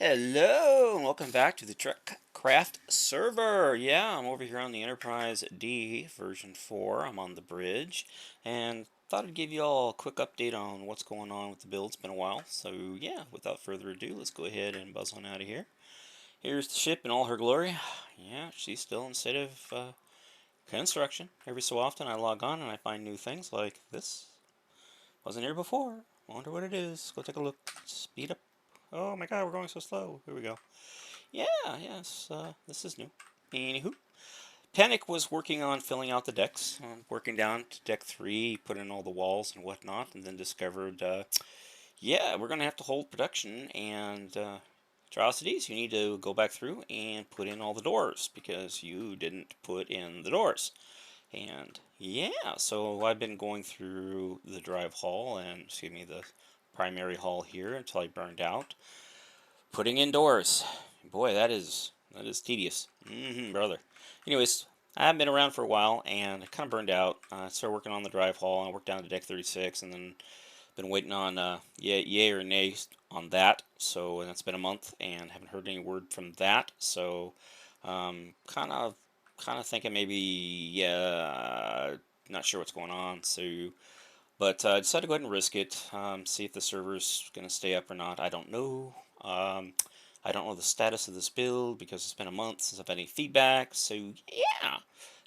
Hello, and welcome back to the Trekcraft server. Yeah, I'm over here on the Enterprise D version 4. I'm on the bridge, and thought I'd give you all a quick update on what's going on with the build. It's been a while, so yeah, without further ado, let's go ahead and buzz on out of here. Here's the ship in all her glory. Yeah, she's still in state of construction. Every so often I log on and I find new things like this. Wasn't here before. Wonder what it is. Go take a look. Speed up. Oh my god, we're going so slow. Here we go. Yeah, yes, this is new. Anywho, Panic was working on filling out the decks, working down to deck 3, put in all the walls and whatnot, and then discovered, yeah, we're going to have to hold production, and atrocities, you need to go back through and put in all the doors, because you didn't put in the doors. And yeah, so I've been going through the drive hall, and excuse me, the primary hall here until I burned out. Putting indoors. Boy, that is tedious. Brother. Anyways, I haven't been around for a while and I kind of burned out. I started working on the drive hall and I worked down to deck 36 and then been waiting on yay or nay on that. So and that's been a month and haven't heard any word from that. So kind of thinking maybe yeah, not sure what's going on. So but I decided to go ahead and risk it, see if the server's going to stay up or not. I don't know. I don't know the status of this build because it's been a month since I've had any feedback. So yeah,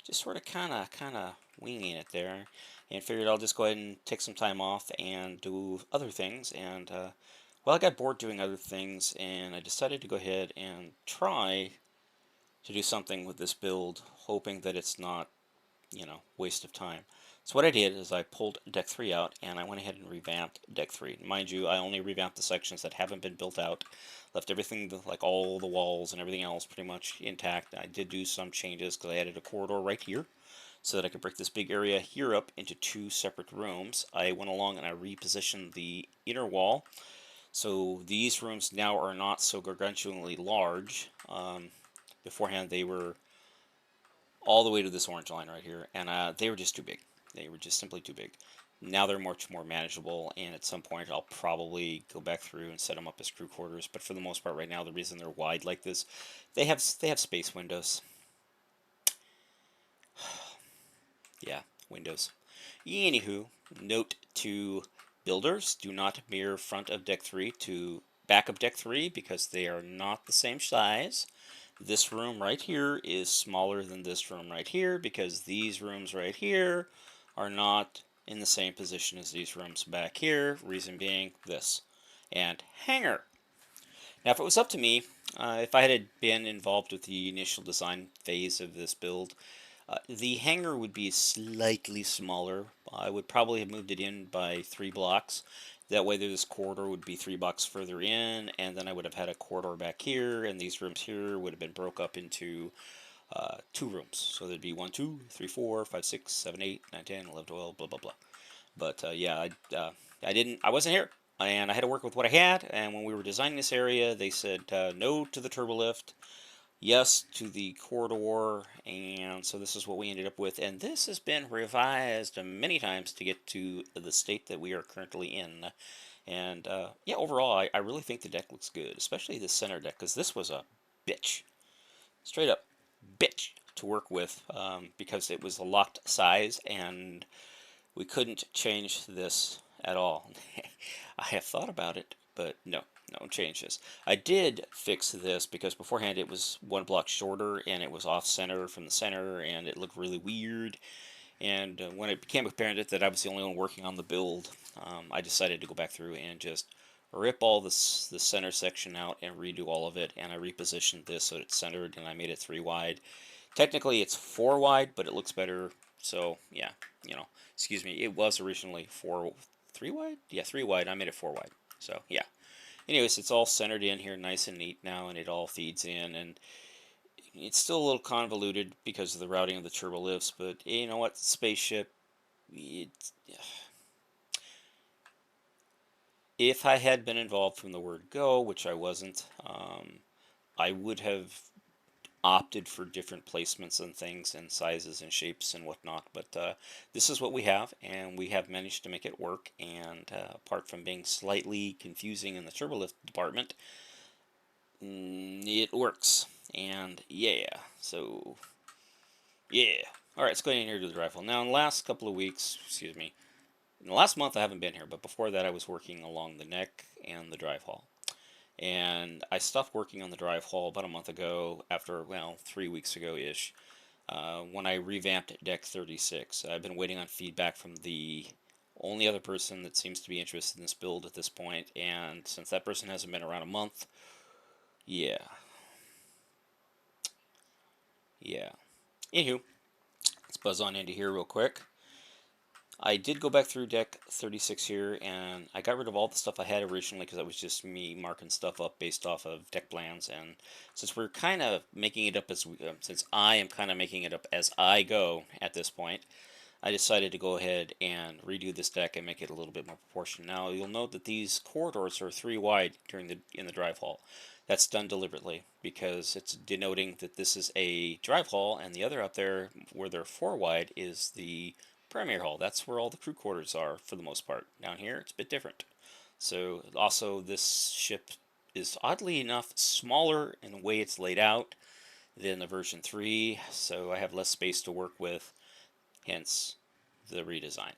just sort of kind of winging it there, and figured I'll just go ahead and take some time off and do other things. And well, I got bored doing other things, and I decided to go ahead and try to do something with this build, hoping that it's not, waste of time. So what I did is I pulled deck 3 out and I went ahead and revamped deck 3. Mind you, I only revamped the sections that haven't been built out, left everything like all the walls and everything else pretty much intact. I did do some changes because I added a corridor right here so that I could break this big area here up into 2 separate rooms. I went along and I repositioned the inner wall, so these rooms now are not so gargantuanly large. Beforehand they were all the way to this orange line right here, and they were just too big. They were just simply too big. Now they're much more manageable, and at some point I'll probably go back through and set them up as crew quarters. But for the most part, right now, the reason they're wide like this, they have space windows. Yeah, windows. Anywho, note to builders: do not mirror front of deck 3 to back of deck 3 because they are not the same size. This room right here is smaller than this room right here because these rooms right here are not in the same position as these rooms back here. Reason being this. And hangar. Now if it was up to me, if I had been involved with the initial design phase of this build, the hangar would be slightly smaller. I would probably have moved it in by 3 blocks. That way this corridor would be 3 blocks further in, and then I would have had a corridor back here, and these rooms here would have been broke up into 2 rooms. So there'd be 1, 2, 3, 4, 5, 6, 7, 8, 9, 10, 11, 12, blah, blah, blah. But yeah, I wasn't here, and I had to work with what I had, and when we were designing this area, they said no to the turbolift, yes to the corridor, and so this is what we ended up with. And this has been revised many times to get to the state that we are currently in. And yeah, overall, I really think the deck looks good, especially the center deck, because this was a bitch. Straight up bitch to work with because it was a locked size and we couldn't change this at all. I have thought about it, but no changes. I did fix this because beforehand it was 1 block shorter and it was off center from the center and it looked really weird. And when it became apparent that I was the only one working on the build, I decided to go back through and just rip all the center section out and redo all of it. And I repositioned this so it's centered and I made it 3 wide. Technically it's 4 wide, but it looks better. So yeah, excuse me, it was originally 3 wide? Yeah, 3 wide. I made it 4 wide. So yeah. Anyways, it's all centered in here nice and neat now, and it all feeds in, and it's still a little convoluted because of the routing of the turbo lifts, but you know what? Spaceship, it, if I had been involved from the word go, which I wasn't, I would have opted for different placements and things and sizes and shapes and whatnot, but this is what we have, and we have managed to make it work. And apart from being slightly confusing in the turbolift department, it works. And yeah, so yeah. All right, let's go in here to the drive hole. Now, in the last couple of weeks, excuse me, in the last month I haven't been here, but before that I was working along the neck and the drive hall. And I stopped working on the drive hall about a month ago, after, well, 3 weeks ago-ish, when I revamped Deck 36. I've been waiting on feedback from the only other person that seems to be interested in this build at this point, and since that person hasn't been around a month, yeah. Yeah. Anywho, let's buzz on into here real quick. I did go back through Deck 36 here, and I got rid of all the stuff I had originally because it was just me marking stuff up based off of deck plans. And since we're kind of making it up as since I am kind of making it up as I go at this point, I decided to go ahead and redo this deck and make it a little bit more proportioned. Now you'll note that these corridors are 3 wide in the drive hall. That's done deliberately because it's denoting that this is a drive hall, and the other out there where they're 4 wide is the primary hall. That's where all the crew quarters are for the most part. Down here it's a bit different. So also this ship is oddly enough smaller in the way it's laid out than the version 3, so I have less space to work with, hence the redesign.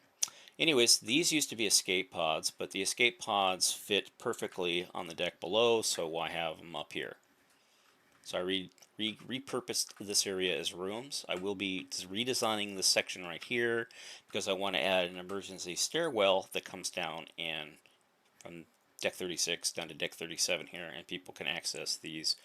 Anyways, these used to be escape pods, but the escape pods fit perfectly on the deck below, so why have them up here? So I repurposed this area as rooms. I will be redesigning this section right here because I want to add an emergency stairwell that comes down and from deck 36 down to deck 37 here, and people can access these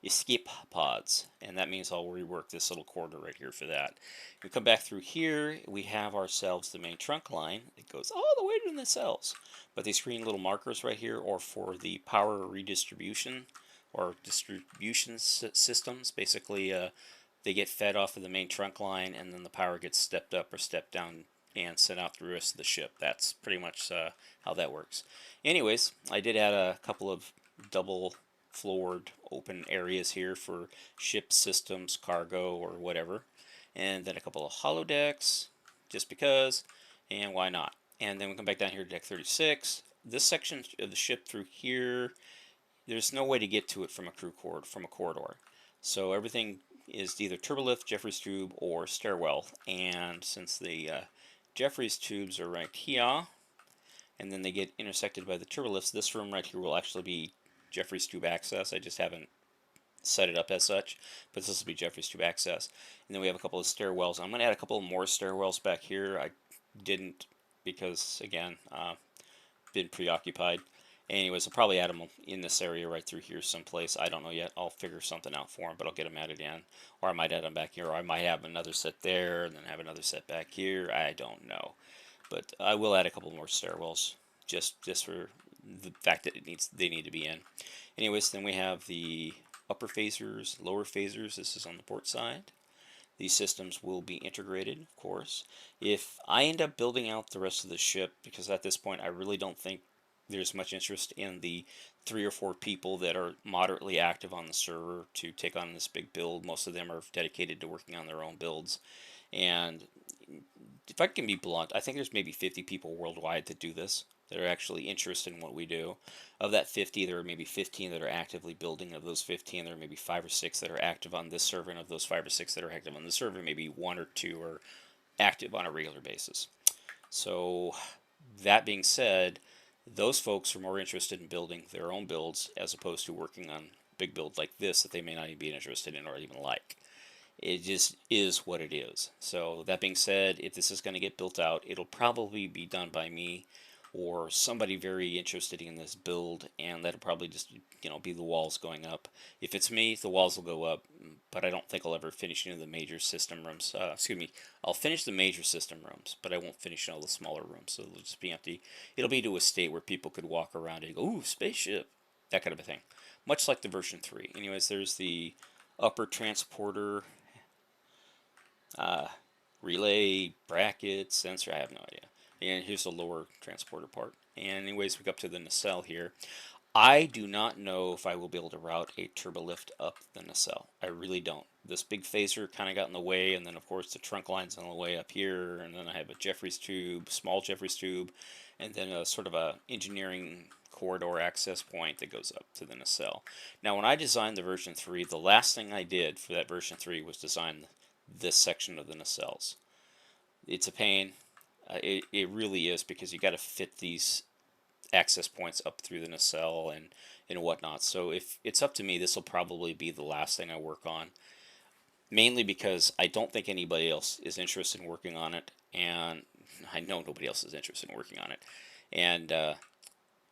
escape pods, and that means I'll rework this little corridor right here for that. If we come back through here, we have ourselves the main trunk line. It goes all the way to the cells, but these green little markers right here are for the power redistribution or distribution systems. Basically, they get fed off of the main trunk line, and then the power gets stepped up or stepped down and sent out through the rest of the ship. That's pretty much how that works. Anyways, I did add a couple of double floored open areas here for ship systems, cargo, or whatever. And then a couple of hollow decks, just because, and why not? And then we come back down here to deck 36. This section of the ship through here, there's no way to get to it from a corridor. So everything is either turbolift, Jeffries tube, or stairwell. And since the Jeffries tubes are right here, and then they get intersected by the turbolifts, this room right here will actually be Jeffries tube access. I just haven't set it up as such, but this will be Jeffries tube access. And then we have a couple of stairwells. I'm going to add a couple more stairwells back here. I didn't because, again, been preoccupied. Anyways, I'll probably add them in this area right through here someplace. I don't know yet. I'll figure something out for them, but I'll get them added in. Or I might add them back here, or I might have another set there and then have another set back here. I don't know. But I will add a couple more stairwells just for the fact that they need to be in. Anyways, then we have the upper phasers, lower phasers. This is on the port side. These systems will be integrated, of course. If I end up building out the rest of the ship, because at this point I really don't think there's much interest in the 3 or 4 people that are moderately active on the server to take on this big build. Most of them are dedicated to working on their own builds. And if I can be blunt, I think there's maybe 50 people worldwide that do this, that are actually interested in what we do. Of that 50, there are maybe 15 that are actively building. Of those 15, there are maybe 5 or 6 that are active on this server, and of those 5 or 6 that are active on the server, maybe 1 or 2 are active on a regular basis. So that being said, those folks are more interested in building their own builds as opposed to working on big builds like this that they may not even be interested in or even like. It just is what it is. So that being said, if this is going to get built out, it'll probably be done by me or somebody very interested in this build, and that'll probably just be the walls going up. If it's me, the walls will go up, but I don't think I'll ever finish any of the major system rooms. Excuse me, I'll finish the major system rooms, but I won't finish all the smaller rooms, so it'll just be empty. It'll be to a state where people could walk around and go, ooh, spaceship, that kind of a thing. Much like the version 3. Anyways, there's the upper transporter relay, bracket, sensor, I have no idea. And here's the lower transporter part. And anyways, we go up to the nacelle here. I do not know if I will be able to route a turbolift up the nacelle. I really don't. This big phaser kind of got in the way, and then of course the trunk line's on the way up here, and then I have a Jeffries tube, small Jeffries tube, and then a sort of a engineering corridor access point that goes up to the nacelle. Now, when I designed the version 3, the last thing I did for that version 3 was design this section of the nacelles. It's a pain. It really is, because you got to fit these access points up through the nacelle and whatnot. So if it's up to me, this will probably be the last thing I work on. Mainly because I don't think anybody else is interested in working on it, and I know nobody else is interested in working on it. And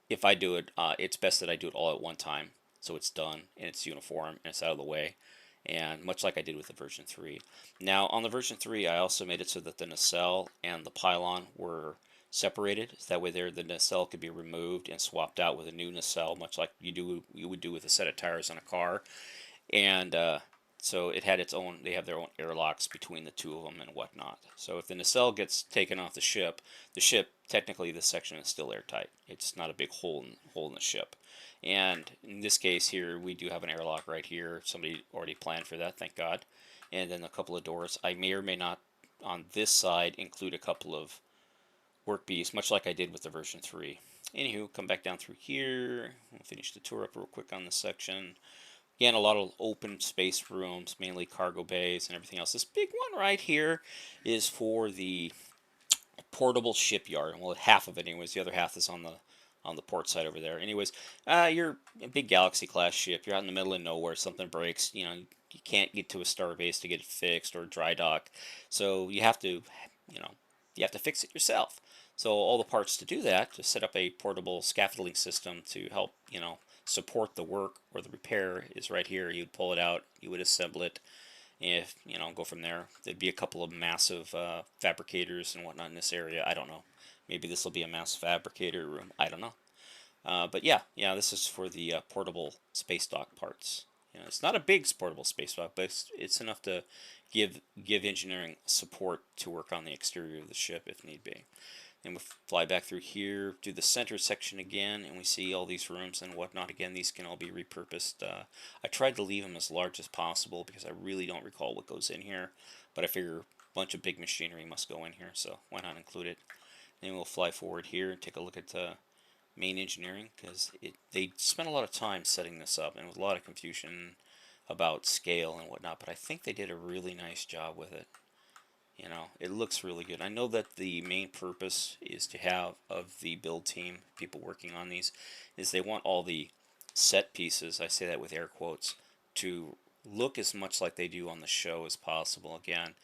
if I do it, it's best that I do it all at one time, so it's done and it's uniform and it's out of the way. And much like I did with the version 3. Now, on the version 3, I also made it so that the nacelle and the pylon were separated. So that way the nacelle could be removed and swapped out with a new nacelle, much like you would do with a set of tires on a car. And so it had its own, they have their own airlocks between the two of them and whatnot. So if the nacelle gets taken off the ship, technically this section is still airtight. It's not a big hole in the ship. And in this case here, we do have an airlock right here. Somebody already planned for that, thank God. And then a couple of doors. I may or may not, on this side, include a couple of work bees, much like I did with the version 3. Anywho, come back down through here. We'll finish the tour up real quick on this section. Again, a lot of open space rooms, mainly cargo bays and everything else. This big one right here is for the portable shipyard. Well, half of it anyways. The other half is on the port side over there. Anyways, you're a big Galaxy class ship. You're out in the middle of nowhere. Something breaks. You can't get to a star base to get it fixed or dry dock. So you have to, you have to fix it yourself. So all the parts to do that, to set up a portable scaffolding system to help, support the work or the repair, is right here. You'd pull it out, you would assemble it, if go from there. There'd be a couple of massive fabricators and whatnot in this area. I don't know. Maybe this will be a mass fabricator room. I don't know. But yeah, this is for the portable space dock parts. It's not a big portable space dock, but it's enough to give engineering support to work on the exterior of the ship if need be. And we fly back through here, do the center section again, and we see all these rooms and whatnot. Again, these can all be repurposed. I tried to leave them as large as possible because I really don't recall what goes in here, but I figure a bunch of big machinery must go in here, so why not include it? Then we'll fly forward here and take a look at main engineering, because they spent a lot of time setting this up, and there was a lot of confusion about scale and whatnot, but I think they did a really nice job with it. It looks really good. I know that the main purpose is to have, of the build team, people working on these, is they want all the set pieces, I say that with air quotes, to look as much like they do on the show as possible. Again,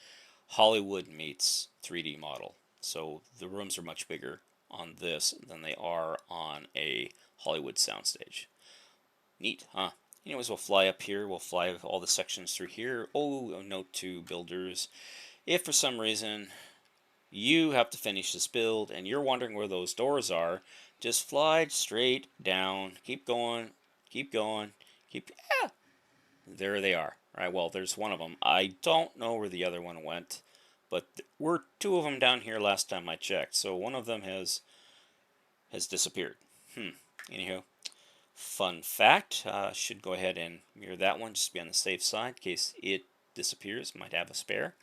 Hollywood meets 3D model. So the rooms are much bigger on this than they are on a Hollywood soundstage. Neat, huh? Anyways, we'll fly up here. We'll fly all the sections through here. Oh, a note to builders. If for some reason you have to finish this build and you're wondering where those doors are, just fly straight down. Keep going. Keep going. Yeah! There they are. All right, well, there's one of them. I don't know where the other one went, but there were two of them down here last time I checked. So one of them has disappeared. Anywho, fun fact. Should go ahead and mirror that one just to be on the safe side in case it disappears. Might have a spare.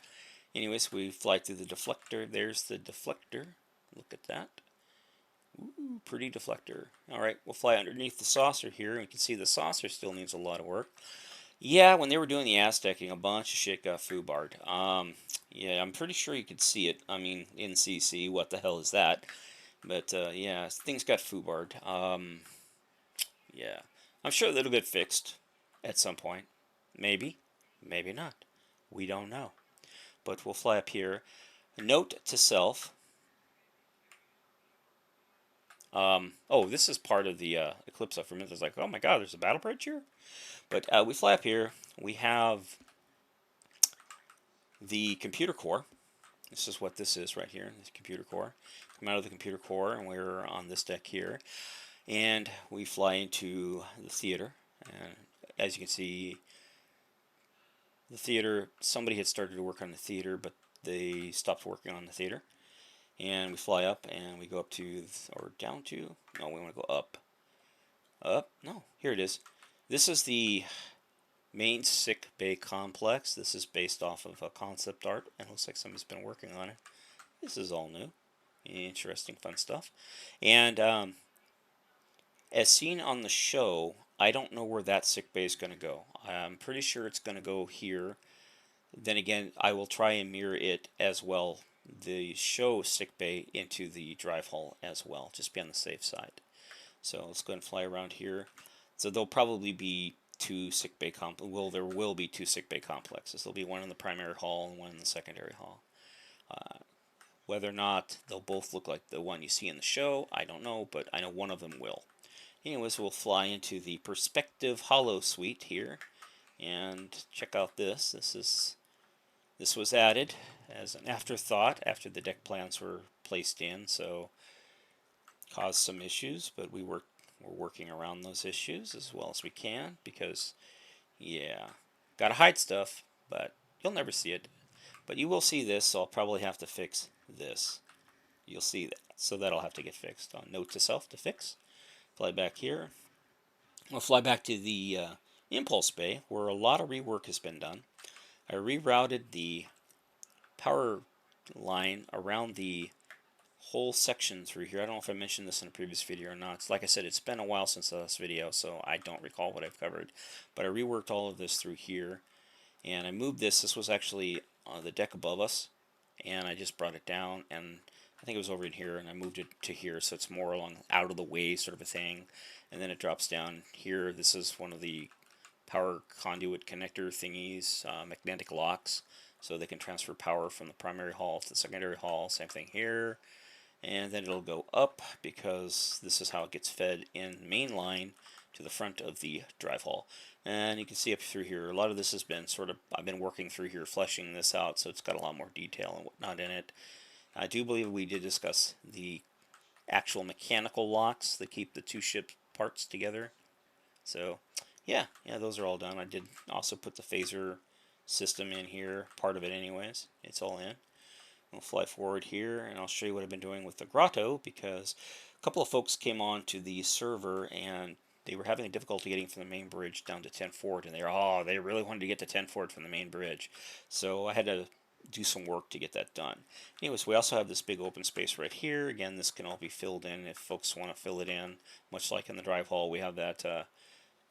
Anyways, we fly through the deflector. There's the deflector. Look at that. Ooh, pretty deflector. Alright, we'll fly underneath the saucer here, and you can see the saucer still needs a lot of work. Yeah, when they were doing the Aztecing, a bunch of shit got foobarred. Yeah, I'm pretty sure you could see it. I mean, in CC, what the hell is that? But, yeah, things got foobarred. Yeah, I'm sure that'll get fixed at some point. Maybe, maybe not. We don't know. But we'll fly up here. Note to self. Oh, this is part of the Eclipse. For a minute, I was like, oh my god, there's a battle bridge here? But we fly up here. We have the computer core. This is what this is right here, this computer core. Come out of the computer core, and we're on this deck here. And we fly into the theater. And as you can see, the theater, somebody had started to work on the theater, but they stopped working on the theater. And we fly up, and we go up to, or down to, no, we want to go up. Up? No, here it is. This is the main sick bay complex. This is based off of a concept art, and it looks like somebody's been working on it. This is all new. Interesting, fun stuff. And As seen on the show, I don't know where that sick bay is going to go. I'm pretty sure it's going to go here. Then again, I will try and mirror it as well, the show sick bay into the drive hull as well, just be on the safe side. So let's go ahead and fly around here. So there'll probably be two sick bay there will be two sick bay complexes. There'll be one in the primary hull and one in the secondary hull. Whether or not they'll both look like the one you see in the show, I don't know, but I know one of them will. Anyways, we'll fly into the Perspective Hollow Suite here, and check out this. This was added as an afterthought after the deck plans were placed in, so caused some issues, but we're working around those issues as well as we can, because yeah, gotta hide stuff, but you'll never see it. But you will see this, so I'll probably have to fix this. You'll see that, so that'll have to get fixed. Note to self to fix. Fly back here. We'll fly back to the impulse bay, where a lot of rework has been done. I rerouted the power line around the whole section through here. I don't know if I mentioned this in a previous video or not. It's, like I said, it's been a while since the last video, so I don't recall what I've covered. But I reworked all of this through here, and I moved this. This was actually on the deck above us, and I just brought it down, and I think it was over in here, and I moved it to here, so it's more along out of the way sort of a thing. And then it drops down here. This is one of the power conduit connector thingies, magnetic locks, so they can transfer power from the primary hull to the secondary hull. Same thing here. And then it'll go up, because this is how it gets fed in main line to the front of the drive hull. And you can see up through here, a lot of this has been I've been working through here, fleshing this out, so it's got a lot more detail and whatnot in it. I do believe we did discuss the actual mechanical locks that keep the two ship parts together. So yeah, those are all done. I did also put the phaser system in here, part of it anyways. It's all in. We'll fly forward here, and I'll show you what I've been doing with the grotto, because a couple of folks came on to the server and they were having difficulty getting from the main bridge down to 10 forward, and they really wanted to get to 10 forward from the main bridge. So I had to do some work to get that done. Anyways, we also have this big open space right here. Again, this can all be filled in if folks want to fill it in, much like in the drive hall. We have that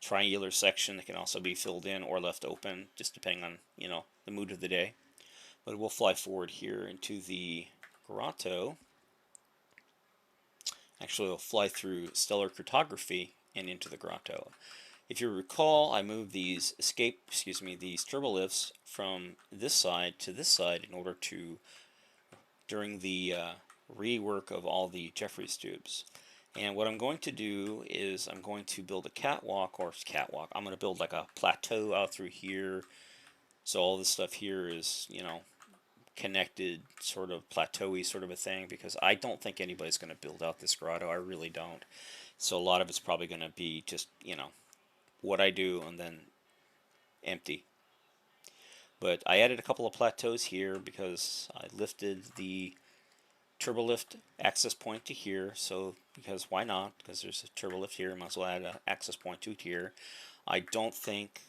triangular section that can also be filled in or left open, just depending on the mood of the day. But we'll fly forward here into the grotto. Actually, we'll fly through stellar cartography and into the grotto. If you recall, I moved these these turbolifts from this side to this side in order to, during the rework of all the Jeffries tubes. And what I'm going to do is I'm going to build a catwalk. I'm going to build like a plateau out through here. So all this stuff here is, connected, sort of plateau-y sort of a thing, because I don't think anybody's going to build out this grotto. I really don't. So a lot of it's probably going to be just, what I do and then empty. But I added a couple of plateaus here because I lifted the turbolift access point to here. So, because why not? Because there's a turbolift here, might as well add an access point to here. I don't think,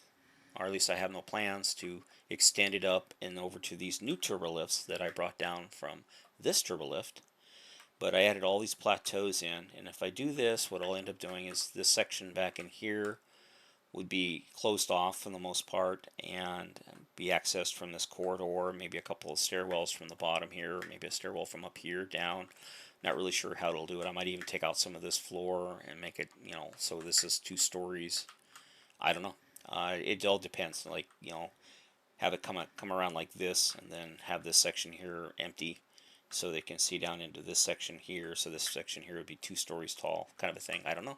or at least I have no plans to extend it up and over to these new turbolifts that I brought down from this turbolift. But I added all these plateaus in, and if I do this, what I'll end up doing is this section back in here would be closed off for the most part and be accessed from this corridor, maybe a couple of stairwells from the bottom here, maybe a stairwell from up here down. Not really sure how it'll do it. I might even take out some of this floor and make it, so this is 2 stories. I don't know. It all depends. Like, have it come around like this, and then have this section here empty, so they can see down into this section here. So this section here would be 2 stories tall, kind of a thing. I don't know.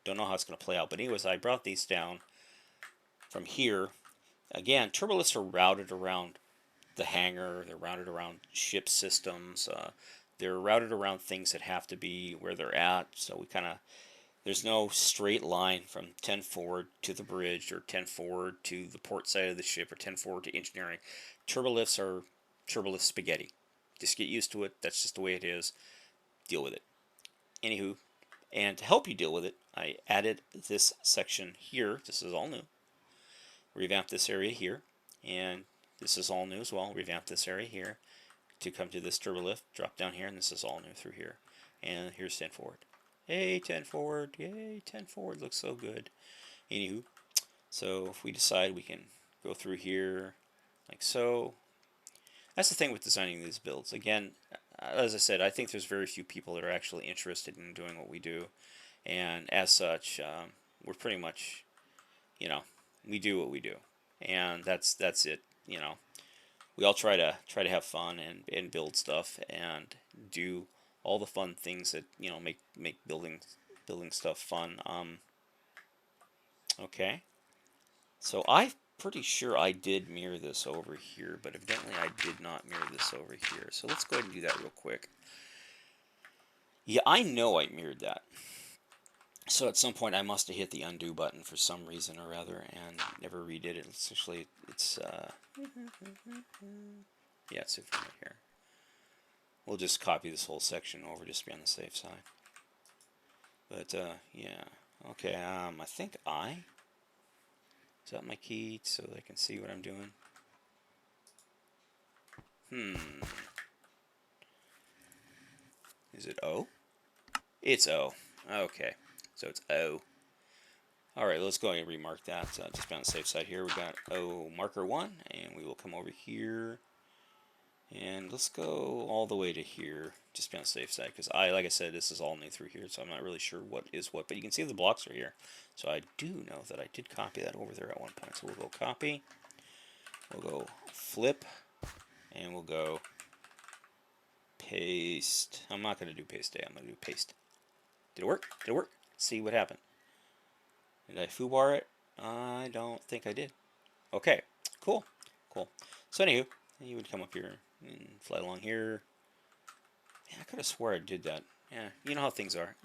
Don't know how it's going to play out. But anyways, I brought these down from here. Again, turbolifts are routed around the hangar. They're routed around ship systems. They're routed around things that have to be where they're at. So there's no straight line from 10 forward to the bridge, or 10 forward to the port side of the ship, or 10 forward to engineering. Turbolifts are turbolift spaghetti. Just get used to it. That's just the way it is. Deal with it. Anywho, and to help you deal with it, I added this section here. This is all new. Revamped this area here, and this is all new as well. Revamped this area here to come to this turbolift, drop down here, and this is all new through here. And here's 10 forward. Yay, 10 forward. Yay, 10 forward. Looks so good. Anywho, so if we decide we can go through here like so. That's the thing with designing these builds. Again, as I said, I think there's very few people that are actually interested in doing what we do. And as such, we're pretty much, you know, we do what we do. And that's it, you know. We all try to have fun and build stuff and do all the fun things that, you know, make building stuff fun. Okay. So I'm pretty sure I did mirror this over here, but evidently I did not mirror this over here. So let's go ahead and do that real quick. Yeah, I know I mirrored that. So at some point I must have hit the undo button for some reason or other and never redid it. It's actually, yeah, it's right here. We'll just copy this whole section over just to be on the safe side. But, yeah. Okay, I think is that my key so that I can see what I'm doing? Is it O? It's O. Okay, so it's O. Alright, let's go ahead and remark that. Just be on the safe side here. We got O marker 1, and we will come over here. And let's go all the way to here. Just be on the safe side, because like I said, this is all new through here, so I'm not really sure what is what. But you can see the blocks are here. So I do know that I did copy that over there at one point. So we'll go copy. We'll go flip. And we'll go paste. I'm not going to do paste A. I'm going to do paste. Did it work? Did it work? Let's see what happened. Did I foobar it? I don't think I did. Okay, cool, cool. So anywho, you would come up here and fly along here. Yeah, I could have swore I did that. Yeah, you know how things are.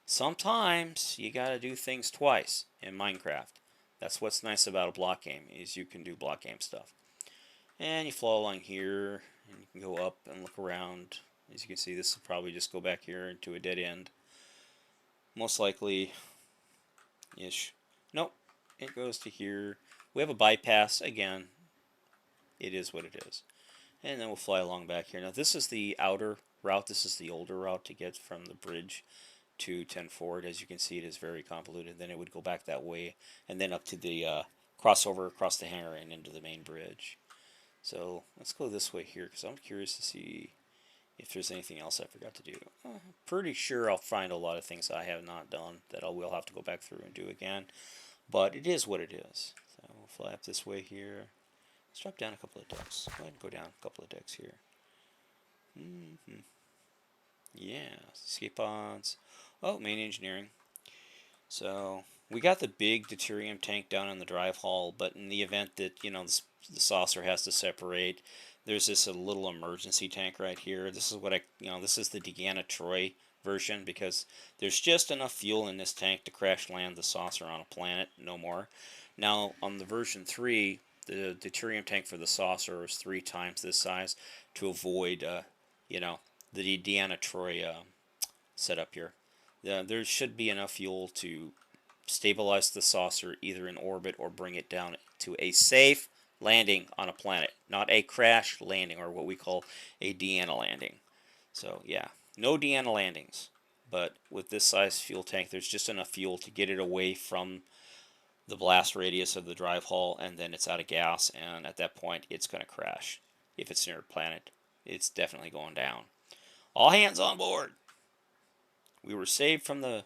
Sometimes you gotta do things twice in Minecraft. That's what's nice about a block game, is you can do block game stuff. And you fly along here, and you can go up and look around. As you can see, this will probably just go back here into a dead end. Most likely, ish. Nope, it goes to here. We have a bypass, again, it is what it is. And then we'll fly along back here. Now this is the outer route, this is the older route to get from the bridge to 10 forward. As you can see, it is very convoluted. Then it would go back that way, and then up to the crossover across the hangar and into the main bridge. So let's go this way here, because I'm curious to see if there's anything else I forgot to do. I'm pretty sure I'll find a lot of things I have not done that I will have to go back through and do again. But it is what it is. So we'll fly up this way here. Let's drop down a couple of decks. Go ahead and go down a couple of decks here. Yeah, escape pods. Oh, main engineering. So we got the big deuterium tank down in the drive hall, but in the event that, you know, the saucer has to separate, there's this a little emergency tank right here. This is what this is the Deanna Troi version, because there's just enough fuel in this tank to crash land the saucer on a planet, no more. Now on the version 3, the deuterium tank for the saucer is 3 times this size to avoid, the Deanna Troi setup here. There should be enough fuel to stabilize the saucer either in orbit or bring it down to a safe landing on a planet, not a crash landing, or what we call a Deanna landing. So yeah, no Deanna landings, but with this size fuel tank, there's just enough fuel to get it away from the blast radius of the drive hull, and then it's out of gas, and at that point it's going to crash. If it's near a planet, it's definitely going down. All hands on board! We were saved from the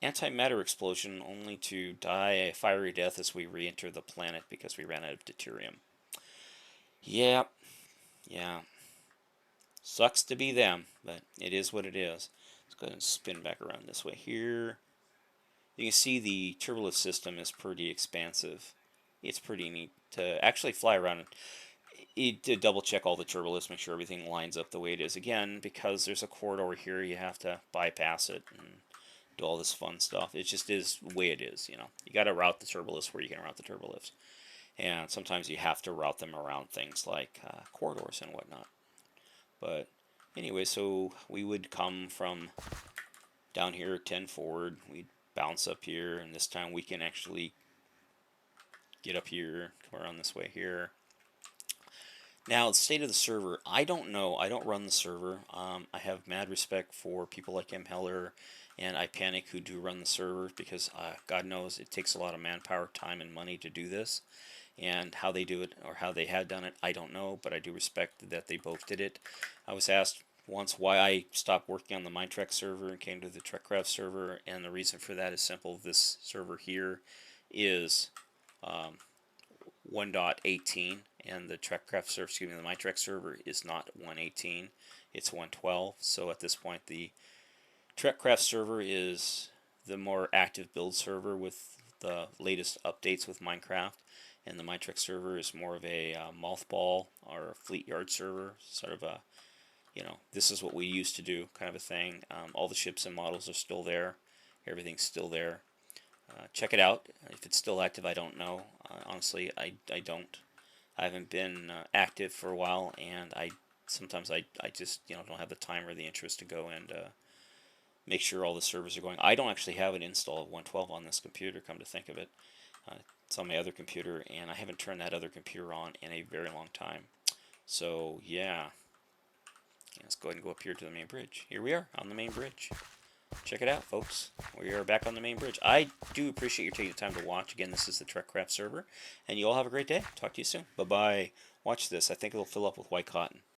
antimatter explosion, only to die a fiery death as we re-enter the planet because we ran out of deuterium. Yeah, yeah. Sucks to be them, but it is what it is. Let's go ahead and spin back around this way here. You can see the turbolift system is pretty expansive. It's pretty neat to actually fly around to double check all the turbolifts, make sure everything lines up the way it is. Again, because there's a corridor here, you have to bypass it and do all this fun stuff. It just is the way it is, you know. You got to route the turbolifts where you can route the turbolifts. And sometimes you have to route them around things like corridors and whatnot. But anyway, so we would come from down here 10 forward. We'd bounce up here, and this time we can actually get up here, come around this way here. Now, the state of the server, I don't know. I don't run the server. I have mad respect for people like M. Heller and I Panic who do run the server because God knows it takes a lot of manpower, time, and money to do this. And how they do it or how they had done it, I don't know, but I do respect that they both did it. I was asked once why I stopped working on the Mindtrek server and came to the Trekcraft server, and the reason for that is simple. This server here is 1.18, and the Trekcraft server, excuse me, the Mindtrek server is not 1.18, it's 1.12. So at this point, the Trekcraft server is the more active build server with the latest updates with Minecraft, and the Mindtrek server is more of a mothball or a fleet yard server, sort of a, this is what we used to do kind of a thing. All the ships and models are still there, everything's still there. Check it out. If it's still active, I don't know. Honestly, I don't. I haven't been active for a while, and sometimes I just don't have the time or the interest to go and make sure all the servers are going. I don't actually have an install of 112 on this computer, come to think of it. It's on my other computer, and I haven't turned that other computer on in a very long time. So, yeah. Let's go ahead and go up here to the main bridge. Here we are on the main bridge. Check it out, folks. We are back on the main bridge. I do appreciate you taking the time to watch. Again, this is the Trekcraft server, and you all have a great day. Talk to you soon. Bye-bye. Watch this. I think it'll fill up with white cotton.